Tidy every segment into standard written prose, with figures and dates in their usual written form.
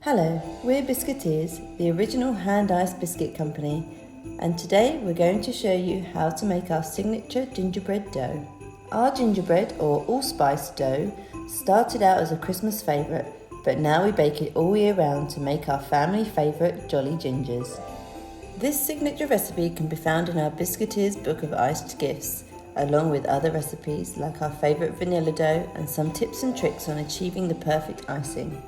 Hello, we're Biscuiteers, the original hand-iced biscuit company, and today we're going to show you how to make our signature gingerbread dough. Our gingerbread or allspice dough started out as a Christmas favourite, but now we bake it all year round to make our family favourite Jolly Gingers. This signature recipe can be found in our Biscuiteers book of iced gifts, along with other recipes like our favourite vanilla dough and some tips and tricks on achieving the perfect icing.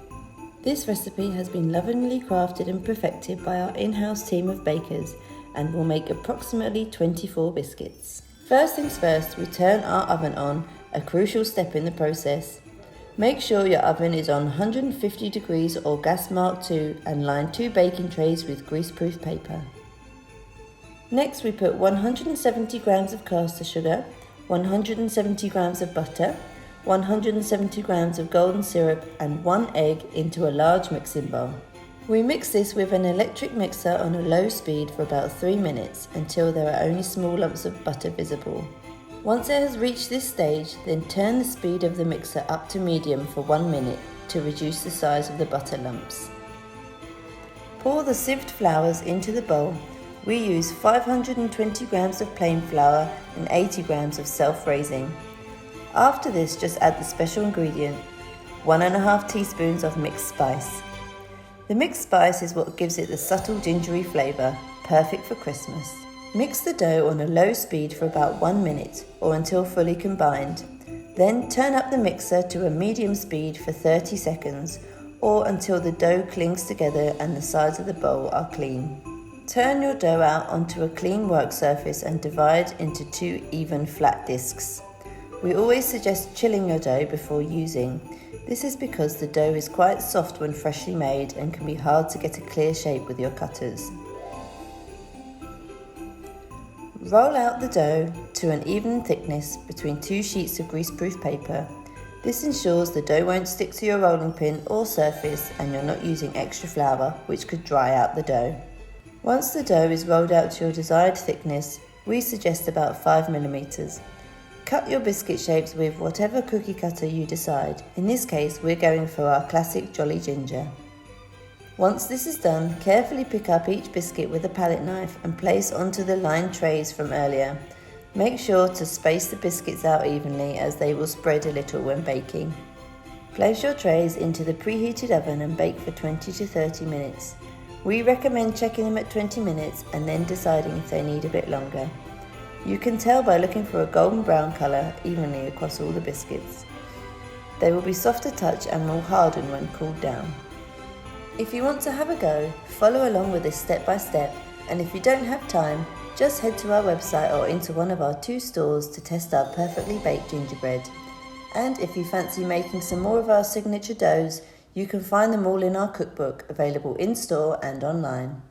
This recipe has been lovingly crafted and perfected by our in-house team of bakers and will make approximately 24 biscuits. First things first, we turn our oven on, a crucial step in the process. Make sure your oven is on 150 degrees or gas mark 2 and line 2 baking trays with greaseproof paper. Next we put 170 grams of caster sugar, 170 grams of butter, 170 grams of golden syrup and 1 egg into a large mixing bowl. We mix this with an electric mixer on a low speed for about 3 minutes until there are only small lumps of butter visible. Once it has reached this stage, then turn the speed of the mixer up to medium for 1 minute to reduce the size of the butter lumps. Pour the sieved flours into the bowl. We use 520 grams of plain flour and 80 grams of self-raising. After this, just add the special ingredient, 1.5 teaspoons of mixed spice. The mixed spice is what gives it the subtle gingery flavour, perfect for Christmas. Mix the dough on a low speed for about 1 minute or until fully combined. Then turn up the mixer to a medium speed for 30 seconds or until the dough clings together and the sides of the bowl are clean. Turn your dough out onto a clean work surface and divide into 2 even flat discs. We always suggest chilling your dough before using. This is because the dough is quite soft when freshly made and can be hard to get a clear shape with your cutters. Roll out the dough to an even thickness between 2 sheets of greaseproof paper. This ensures the dough won't stick to your rolling pin or surface and you're not using extra flour, which could dry out the dough. Once the dough is rolled out to your desired thickness, we suggest about 5mm. Cut your biscuit shapes with whatever cookie cutter you decide. In this case, we're going for our classic Jolly Ginger. Once this is done, carefully pick up each biscuit with a palette knife and place onto the lined trays from earlier. Make sure to space the biscuits out evenly as they will spread a little when baking. Place your trays into the preheated oven and bake for 20 to 30 minutes. We recommend checking them at 20 minutes and then deciding if they need a bit longer. You can tell by looking for a golden brown colour evenly across all the biscuits. They will be soft to touch and will harden when cooled down. If you want to have a go, follow along with this step by step, and if you don't have time, just head to our website or into one of our 2 stores to test our perfectly baked gingerbread. And if you fancy making some more of our signature doughs, you can find them all in our cookbook, available in store and online.